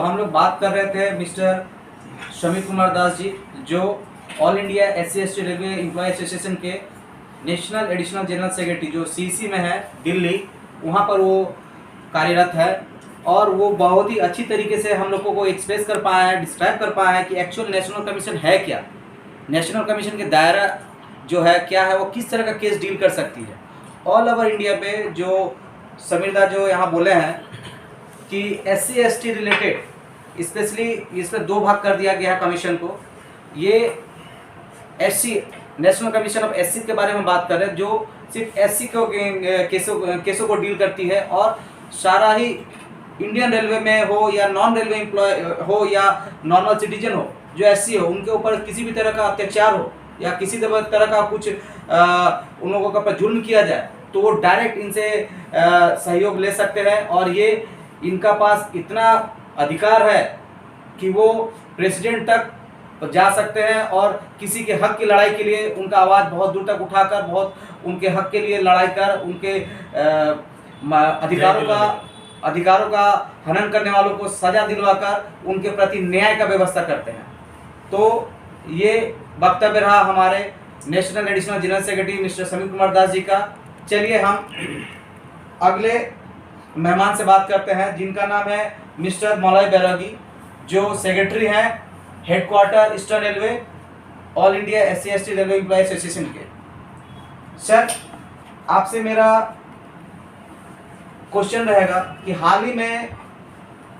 हम लोग बात कर रहे थे मिस्टर शमी कुमार दास जी, जो all India SC/ST railway employ association के नेशनल एडिशनल जनरल सेक्रेटरी जो CC में है दिल्ली, वहाँ पर वो कार्यरत है। और वो बहुत ही अच्छी तरीके से हम लोगों को एक्सप्रेस कर पाया है, डिस्क्राइब कर पाया है कि एक्चुअल नेशनल कमीशन है क्या, नेशनल कमीशन के दायरा जो है क्या है, वो किस तरह का केस डील कर सकती है। ऑल ओवर इंडिया पे जो समीर दा जो यहाँ बोले हैं कि SC/ST रिलेटेड स्पेशली इसमें दो भाग कर दिया गया है कमीशन को। ये SC national commission of SC के बारे में बात कर रहे हैं, जो सिर्फ SC को केसों को डील करती है, और सारा ही इंडियन रेलवे में हो या नॉन रेलवे एम्प्लॉय हो या नॉर्मल सिटीजन हो जो SC हो, उनके ऊपर किसी भी तरह का अत्याचार हो या किसी तरह का कुछ उन लोगों के ऊपर जुल्म किया जाए तो वो डायरेक्ट इनसे सहयोग ले सकते हैं। और ये इनका पास इतना अधिकार है कि वो प्रेसिडेंट तक जा सकते हैं और किसी के हक की लड़ाई के लिए उनका आवाज़ बहुत दूर तक उठाकर, बहुत उनके हक के लिए लड़ाई कर, उनके अधिकारों का हनन करने वालों को सजा दिलवाकर उनके प्रति न्याय का व्यवस्था करते हैं। तो ये वक्तव्य रहा हमारे national additional general secretary mister समी कुमार दास जी का। चलिए हम अगले मेहमान से बात करते हैं, जिनका नाम है मिस्टर मलय बैरागी, जो सेक्रेटरी हैं headquarter eastern railway all India SC/ST railway employ association के। सर, आपसे मेरा क्वेश्चन रहेगा कि हाल ही में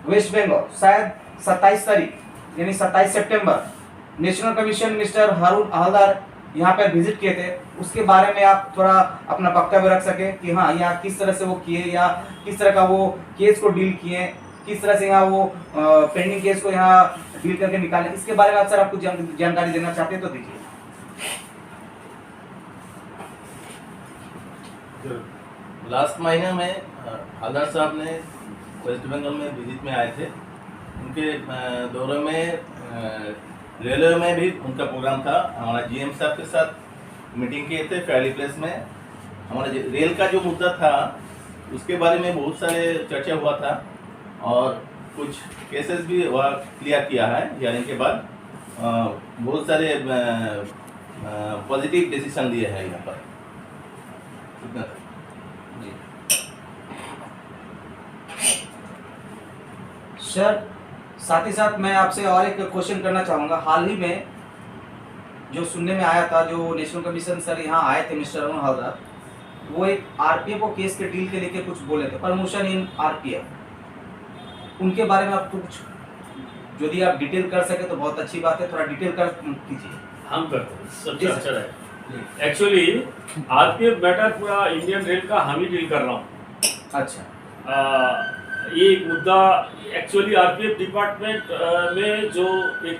वेस्ट बंगाल शायद 27 तारीख यानी 27 सितंबर नेशनल कमीशन मिस्टर हारून हवलदार यहाँ पर विजिट किए थे, उसके बारे में आप थोड़ा अपना वक्तव्य रख सके कि हाँ यहाँ किस तरह से वो किए या किस तरह का वो केस को डील किए, किस तरह से यहाँ वो पेंडिंग केस को यहाँ डील करके निकाले, इसके बारे में आप सर आपको जानकारी देना चाहते हैं तो दीजिए। लास्ट महीने में हवलदार साहब ने वेस्ट बंगाल में विजिट में आए थे। उनके दौरे में रेलवे में भी उनका प्रोग्राम था। हमारा GM साहब के साथ मीटिंग किए थे फैली प्लेस में। हमारा रेल का जो मुद्दा था उसके बारे में बहुत सारे चर्चा हुआ था और कुछ केसेस भी वह क्लियर किया है। हियरिंग के बाद बहुत सारे पॉजिटिव डिसीजन लिए हैं यहाँ पर। इतना जी सर, साथ ही साथ मैं आपसे और एक क्वेश्चन करना चाहूँगा। हाल ही में जो सुनने में आया था, जो नेशनल कमीशन सर यहाँ आए थे मिस्टर अरुण हवलदार, वो एक RPF केस के डील के लेके कुछ बोले थे, प्रमोशन इन RPF। उनके बारे में आप कुछ यदि आप डिटेल कर सके तो बहुत अच्छी बात है, थोड़ा डिटेल कर कीजिए। हम करते हैं, सबसे अच्छा है। एक्चुअली RPF मैटर पूरा इंडियन रेल का हम ही डील कर रहा हूँ। अच्छा, ये मुद्दा एक्चुअली RPF डिपार्टमेंट में जो एक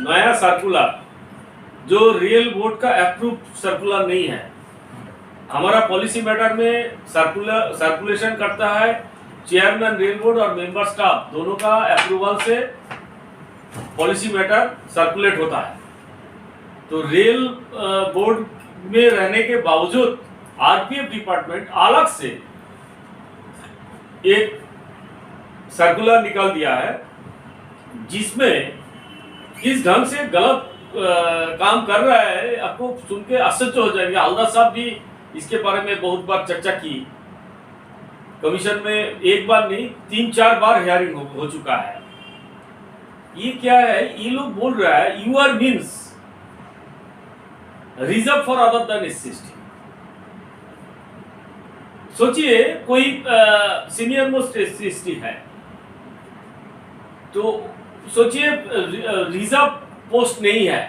नया सर्कुलर जो रेल बोर्ड का अप्रूव सर्कुलर नहीं है, हमारा पॉलिसी मैटर में सर्कुलेशन करता है चेयरमैन रेल बोर्ड और मेंबर स्टाफ दोनों का अप्रूवल से पॉलिसी मैटर सर्कुलेट होता है। तो रेल बोर्ड में रहने के बावजूद RPF डिपार्टमेंट अलग से एक सर्कुलर निकाल दिया है जिसमें इस ढंग से गलत काम कर रहा है। आपको सुन के आश्चर्य हो जाएगा। हवलदार साहब भी इसके बारे में बहुत बार चर्चा की कमीशन में, एक बार नहीं 3-4 बार हियरिंग हो चुका है। ये क्या है, ये लोग बोल रहा है UR means reserve for other than SC/ST। सोचिए कोई सीनियर मोस्ट SC/ST है तो सोचिए रिजर्व पोस्ट नहीं है,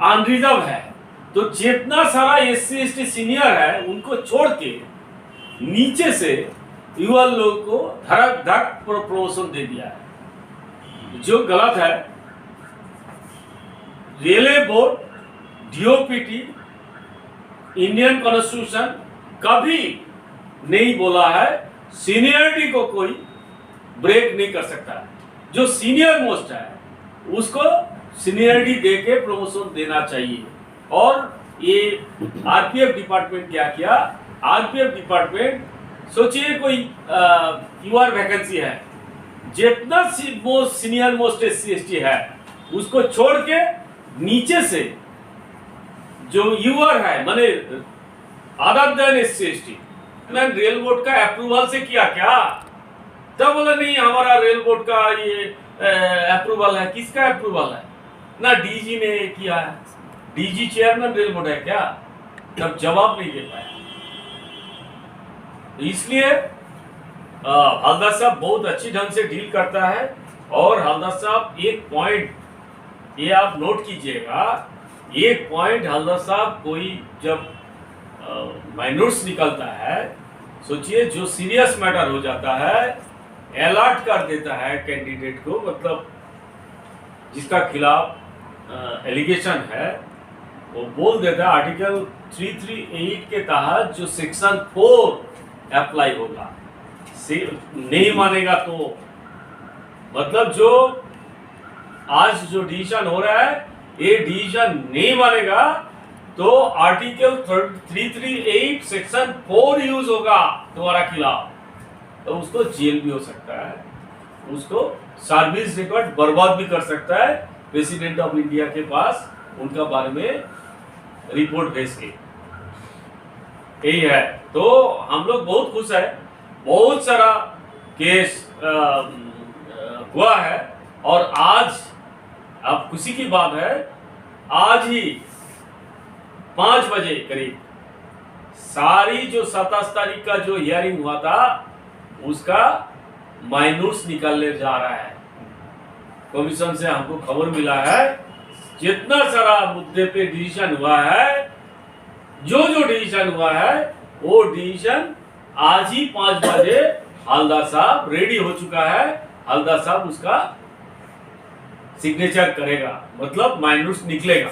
अनरिजर्व है, तो जितना सारा SC/ST सीनियर है उनको छोड़ के नीचे से युवा लोग को धड़क धड़क प्रमोशन दे दिया है, जो गलत है। Railway board, DOPT, Indian constitution कभी नहीं बोला है सीनियरिटी को कोई ब्रेक नहीं कर सकता है। जो सीनियर मोस्ट है उसको सीनियरिटी दे के प्रमोशन देना चाहिए। और ये RPF डिपार्टमेंट क्या किया, RPF डिपार्टमेंट सोचिए कोई UR वैकेंसी है जितना मोस्ट सीनियर मोस्ट SC/ST है उसको छोड़ के नीचे से जो यूआर है माने other than SC/ST rail board का अप्रूवल से किया क्या? तब बोला नहीं हमारा रेल बोर्ड का ये अप्रूवल है। किसका अप्रूवल है? ना डीजी ने किया है। डीजी चेयरमैन रेल बोर्ड है क्या? तब जवाब नहीं दे पाया। तो इसलिए हवलदार साहब बहुत अच्छी ढंग से डील करता है। और हवलदार साहब एक पॉइंट ये आप नोट कीजिएगा, एक पॉइंट हवलदार साहब कोई जब माइनर्स निकलता है, सोचिए जो सीरियस मैटर हो जाता है अलर्ट कर देता है कैंडिडेट को, मतलब जिसका खिलाफ एलिगेशन है वो बोल देता है आर्टिकल 338 के तहत जो सेक्शन 4 अप्लाई होगा। नहीं मानेगा तो मतलब जो आज जो डिसीजन हो रहा है ये डिसीजन नहीं मानेगा तो आर्टिकल 338 सेक्शन 4 यूज होगा तुम्हारा खिलाफ, तो उसको जेल भी हो सकता है, उसको सर्विस रिकॉर्ड बर्बाद भी कर सकता है प्रेसिडेंट ऑफ इंडिया के पास उनका बारे में रिपोर्ट भेज के। यही है। तो हम लोग बहुत खुश है, बहुत सारा केस हुआ है और आज अब खुशी की बात है आज ही 5 बजे करीब सारी जो 27 तारीख का जो हियरिंग हुआ था उसका माइनर्स निकलने जा रहा है। कमीशन से हमको खबर मिला है जितना सारा मुद्दे पे डिसीजन हुआ है, जो डिसीजन हुआ है वो डिसीजन आज ही 5 बजे हवलदार साहब रेडी हो चुका है। हवलदार साहब उसका सिग्नेचर करेगा, मतलब माइनर्स निकलेगा।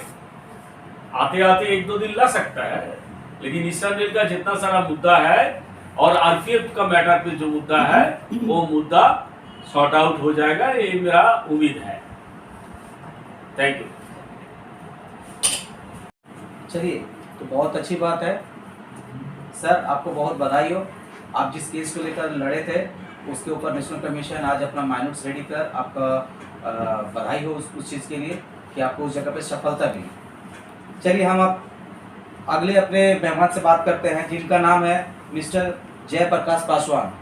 आते आते 1-2 दिन लग सकता है, लेकिन ईस्टर्न रेल का जितना सारा मुद्दा है और आरपीएफ का मैटर पे जो मुद्दा है वो मुद्दा सॉर्ट आउट हो जाएगा, ये मेरा उम्मीद है। Thank you. चलिए, तो बहुत अच्छी बात है सर, आपको बहुत बधाई हो। आप जिस केस को लेकर लड़े थे उसके ऊपर नेशनल कमीशन आज अपना माइनर्स रेडी कर आपका बधाई हो उस चीज़ के लिए कि आपको उस जगह पे सफलता मिली। चलिए, हम अब अगले अपने मेहमान से बात करते हैं जिनका नाम है मिस्टर जयप्रकाश पासवान,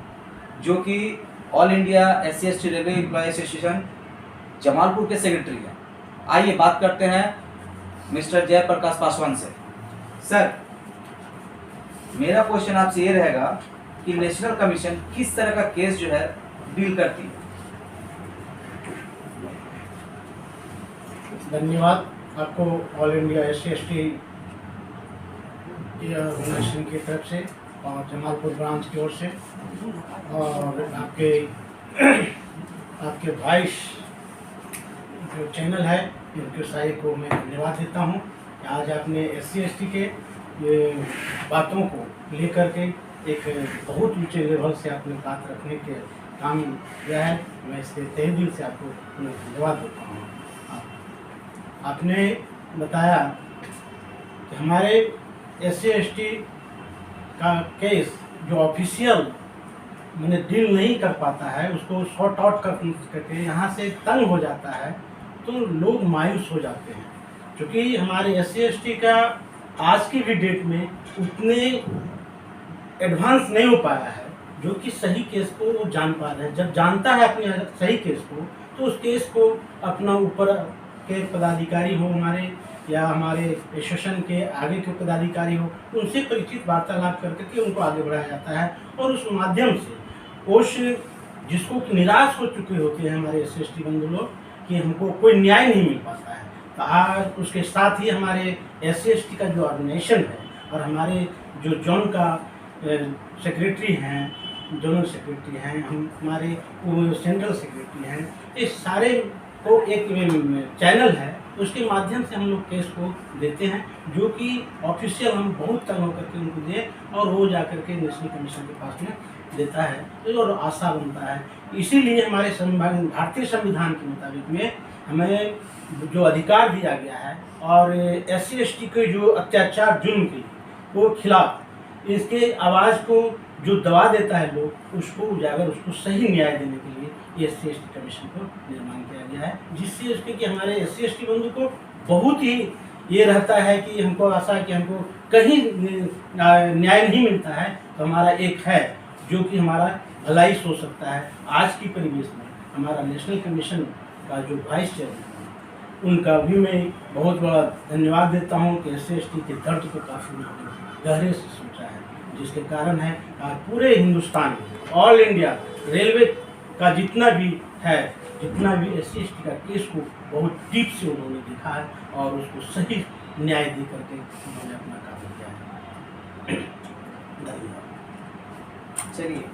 जो कि all India SC/ST railway employ association Jamalpur के सेक्रेटरी हैं। आइए बात करते हैं मिस्टर जयप्रकाश पासवान से। सर, मेरा क्वेश्चन आपसे ये रहेगा कि नेशनल कमीशन किस तरह का केस जो है डील करती है? धन्यवाद आपको ऑल इंडिया SC/ST ऑर्गेनाइजेशन की तरफ से और जमालपुर ब्रांच की ओर से और आपके वॉइस जो चैनल है उनके साई को मैं धन्यवाद देता हूँ कि आज आपने SC/ST के ये बातों को लेकर के एक बहुत ऊंचे लेवल से आपने बात रखने के काम किया है। मैं इसके तहे दिल से आपको धन्यवाद देता हूँ। आपने बताया कि हमारे SC/ST का केस जो ऑफिशियल मैंने डील नहीं कर पाता है उसको सॉर्ट आउट करके यहाँ से तंग हो जाता है तो लोग मायूस हो जाते हैं, क्योंकि हमारे SC/ST का आज की भी डेट में उतने एडवांस नहीं हो पाया है जो कि सही केस को वो जान पा रहे हैं। जब जानता है अपने सही केस को तो उस केस को अपना ऊपर के पदाधिकारी हो हमारे या हमारे एसोसिएशन के आगे के पदाधिकारी हो उनसे परिचित वार्तालाप करके उनको आगे बढ़ाया जाता है और उस माध्यम से उस जिसको निराश हो चुके होते हैं हमारे SC/ST बंधु लोग कि हमको कोई न्याय नहीं मिल पाता है, तो आज उसके साथ ही हमारे SC/ST का जो ऑर्गेनाइजेशन है और हमारे जो जोन का सेक्रेटरी हैं, जोनल सेक्रेटरी हैं, हम हमारे सेंट्रल सेक्रेटरी हैं, इस सारे को एक चैनल है उसके माध्यम से हम लोग केस को देते हैं, जो कि ऑफिशियल हम बहुत तंग होकर के उनको दें और वो जाकर के नेशनल कमीशन के पास में देता है तो और आशा बनता है। इसीलिए हमारे भारतीय संविधान के मुताबिक में हमें जो अधिकार दिया गया है और SC/ST के जो अत्याचार जुल्म के वो खिलाफ इसके आवाज़ को जो दबा देता है लोग उसको उजागर उसको सही न्याय देने के लिए SC/ST कमीशन को निर्माण किया गया है, जिससे उसके कि हमारे SC/ST बंधु को बहुत ही ये रहता है कि हमको आशा है कि हमको कहीं न्याय नहीं मिलता है, तो हमारा एक है जो कि हमारा भलाई सोच सकता है। आज की परिवेश में हमारा नेशनल कमीशन का जो वाइस चेयरमैन है, उनका भी मैं बहुत बड़ा धन्यवाद देता हूँ कि SC/ST के दर्द को काफ़ी उन्होंने गहरे से सोचा है, जिसके कारण है आज पूरे हिंदुस्तान में ऑल इंडिया रेलवे का जितना भी SC/ST का केस को बहुत डीप से उन्होंने देखा है और उसको सही न्याय दे करके उन्होंने अपना काम किया है। धन्यवाद। चलिए,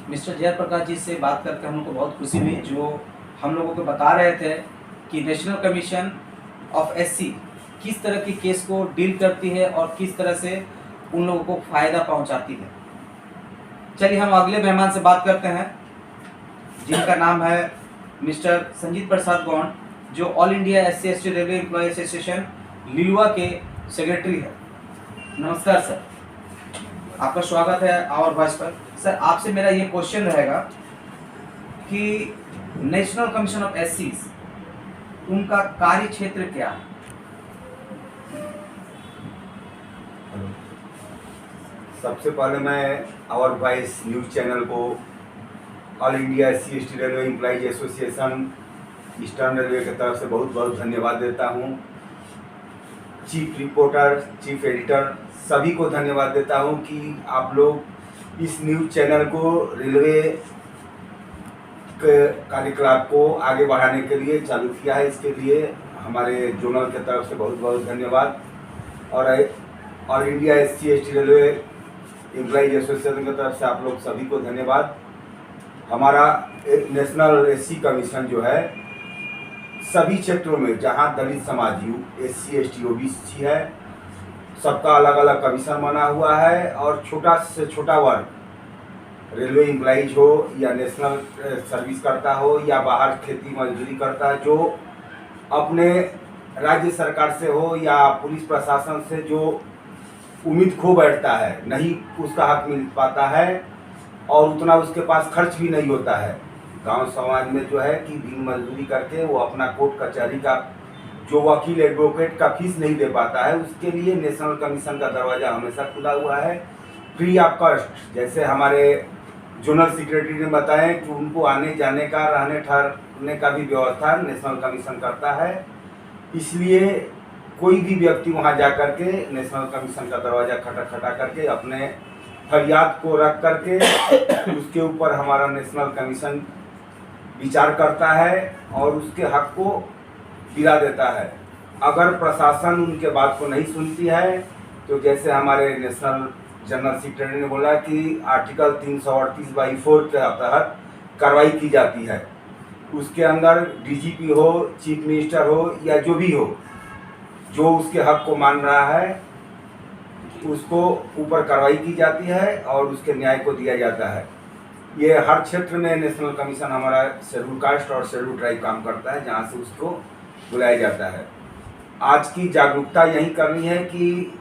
मिस्टर जयप्रकाश जी से बात करके हम लोग को बहुत खुशी हुई, जो हम लोगों को बता रहे थे कि नेशनल कमीशन ऑफ SC किस तरह की केस को डील करती है और किस तरह से उन लोगों को फ़ायदा पहुंचाती है। चलिए हम अगले मेहमान से बात करते हैं, जिनका नाम है मिस्टर संजीत प्रसाद गौंड, जो all India SC/ST railway employ association Liluah के सेक्रेटरी है। नमस्कार सर, आपका स्वागत है आवर वॉइस पर। सर, आपसे मेरा ये क्वेश्चन रहेगा कि नेशनल कमीशन ऑफ SC उनका कार्य क्षेत्र क्या है? सबसे पहले मैं आवर वॉइस न्यूज़ चैनल को all India SC/ST railway employees association eastern railway की तरफ से बहुत बहुत धन्यवाद देता हूं। चीफ रिपोर्टर, चीफ एडिटर सभी को धन्यवाद देता हूं कि आप लोग इस न्यूज़ चैनल को रेलवे के कार्यकलाप को आगे बढ़ाने के लिए चालू किया है। इसके लिए हमारे जोनल की तरफ से बहुत बहुत धन्यवाद और all India SC/ST railway employees association की तरफ से आप लोग सभी को धन्यवाद। हमारा नेशनल SC कमीशन जो है सभी क्षेत्रों में जहां दलित समाज SC/ST OBC है, सबका अलग अलग कमीशन बना हुआ है और छोटा से छोटा वर्ग रेलवे एम्प्लॉइज हो या नेशनल सर्विस करता हो या बाहर खेती मजदूरी करता है, जो अपने राज्य सरकार से हो या पुलिस प्रशासन से जो उम्मीद खो बैठता है, नहीं उसका हक मिल पाता है और उतना उसके पास खर्च भी नहीं होता है। गांव समाज में जो है कि दिन मजदूरी करके वो अपना कोर्ट कचहरी का जो वकील एडवोकेट का फीस नहीं दे पाता है, उसके लिए नेशनल कमीशन का दरवाज़ा हमेशा खुला हुआ है, फ्री ऑफ कॉस्ट। जैसे हमारे जोनल सेक्रेटरी ने बताया कि उनको आने जाने का, रहने ठहरने का भी व्यवस्था नेशनल कमीशन करता है। इसलिए कोई भी व्यक्ति वहां जा करके नेशनल कमीशन का दरवाज़ा खटखटा करके अपने फरियाद को रख करके उसके ऊपर हमारा नेशनल कमीशन विचार करता है और उसके हक को दिला देता है। अगर प्रशासन उनके बात को नहीं सुनती है तो जैसे हमारे नेशनल जनरल सेक्रेटरी ने बोला कि आर्टिकल 338/4 के तहत कार्रवाई की जाती है। उसके अंदर DGP हो, चीफ मिनिस्टर हो या जो भी हो, जो उसके हक को मान रहा है उसको ऊपर कार्रवाई की जाती है और उसके न्याय को दिया जाता है। ये हर क्षेत्र में नेशनल कमीशन हमारा शेड्यूल कास्ट और शेड्यूल ट्राइब काम करता है, जहाँ से उसको बुलाया जाता है। आज की जागरूकता यही करनी है कि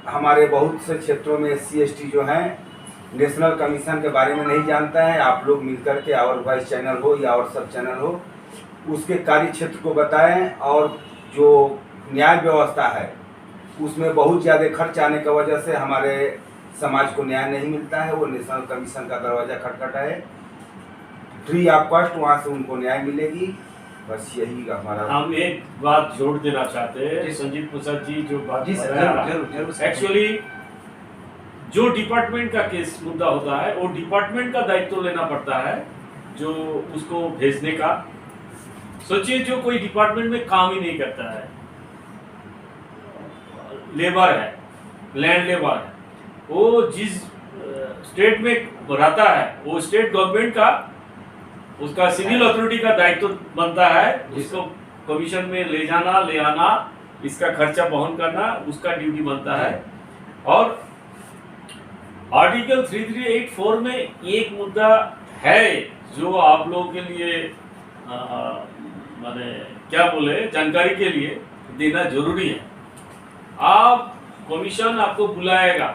हमारे बहुत से क्षेत्रों में SC/ST जो हैं नेशनल कमीशन के बारे में नहीं जानता है। आप लोग मिलकर के आवर वॉइस चैनल हो या और सब चैनल हो, उसके कार्य क्षेत्र को बताएं और जो न्याय व्यवस्था है उसमें बहुत ज़्यादा खर्च आने की वजह से हमारे समाज को न्याय नहीं मिलता है। वो नेशनल कमीशन का दरवाज़ा खटखटाए, फ्री ऑफ कॉस्ट वहाँ से उनको न्याय मिलेगी। बस यही हमारा। हम एक बात जोड़ देना चाहते हैं, जी संजीत प्रसाद जी जो बात जी सर, जरूर सर। एक्चुअली जो डिपार्टमेंट का केस मुद्दा होता है वो डिपार्टमेंट का दायित्व लेना पड़ता है, जो उसको भेजने का। सोचिए जो कोई डिपार्टमेंट में काम ही नहीं करता है, लेबर है, लैंड लेबर है, वो जिस स्टेट में रहता है वो स्टेट गवर्नमेंट का उसका सिविल अथॉरिटी का दायित्व बनता है, जिसको कमीशन में ले जाना, ले आना, इसका खर्चा वहन करना उसका ड्यूटी बनता है। और आर्टिकल 3384 में एक मुद्दा है जो आप लोगों के लिए माने क्या बोले जानकारी के लिए देना जरूरी है। आप कमीशन आपको बुलाएगा,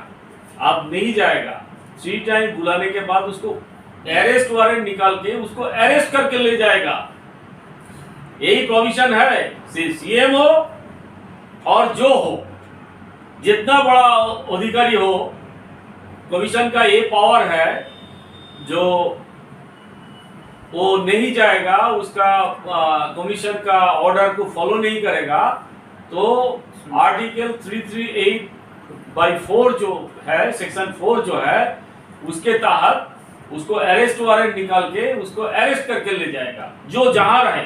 आप नहीं जाएगा, 3 टाइम बुलाने के बाद उसको अरेस्ट वारंट निकाल के उसको अरेस्ट करके ले जाएगा। यही प्रोविजन है। सीएम हो और जो हो, जितना बड़ा अधिकारी हो, कमीशन का ये पावर है, जो वो नहीं जाएगा, उसका कमीशन का ऑर्डर को फॉलो नहीं करेगा, तो आर्टिकल 338/4 जो है, सेक्शन 4 जो है, उसके तहत उसको अरेस्ट वारंट निकाल के उसको अरेस्ट करके ले जाएगा, जो जहां रहे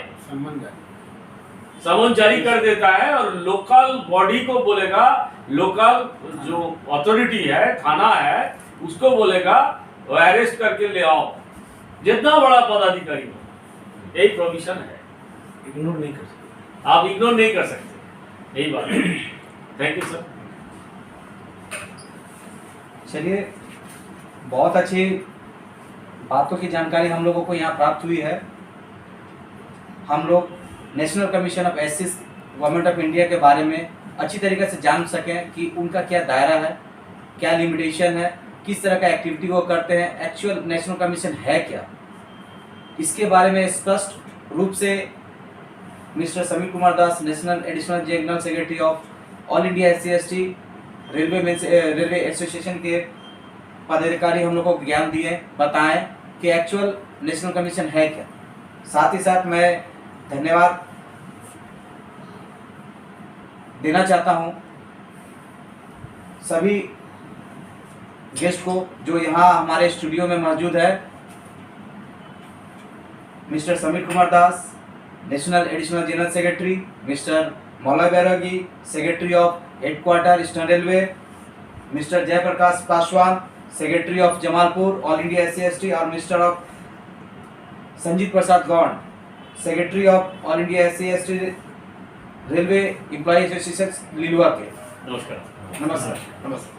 समन जारी कर देता है। और लोकल बॉडी को बोलेगा, लोकल जो अथॉरिटी है, थाना है, उसको बोलेगा वो अरेस्ट करके ले आओ, जितना बड़ा पदाधिकारी हो। यही प्रोविजन है, इग्नोर नहीं कर सकते। आप इग्नोर नहीं कर सकते, यही बात है। Thank you sir. चलिए, बहुत अच्छी बातों की जानकारी हम लोगों को यहाँ प्राप्त हुई है। हम लोग national commission of SC government of India के बारे में अच्छी तरीके से जान सकें कि उनका क्या दायरा है, क्या लिमिटेशन है, किस तरह का एक्टिविटी वो करते हैं, एक्चुअल नेशनल कमीशन है क्या, इसके बारे में स्पष्ट रूप से mister Samir Kumar Das, national additional general secretary of all India SC/ST railway association के पदाधिकारी हम लोग को ज्ञान दिए, बताएं कि एक्चुअल नेशनल कमीशन है क्या। साथ ही साथ मैं धन्यवाद देना चाहता हूं सभी गेस्ट को जो यहाँ हमारे स्टूडियो में मौजूद है। Mister Samir Kumar Das, national additional general secretary, mister Maula Bairagi, secretary of headquarter eastern railway, mister Jayprakash Paswan, secretary of Jamalpur all India SC/ST, और mister of Sanjit Prasad Gaur, secretary of all India SC/ST railway employ association Liluah के। नमस्कार। नमस्कार। नमस्कार।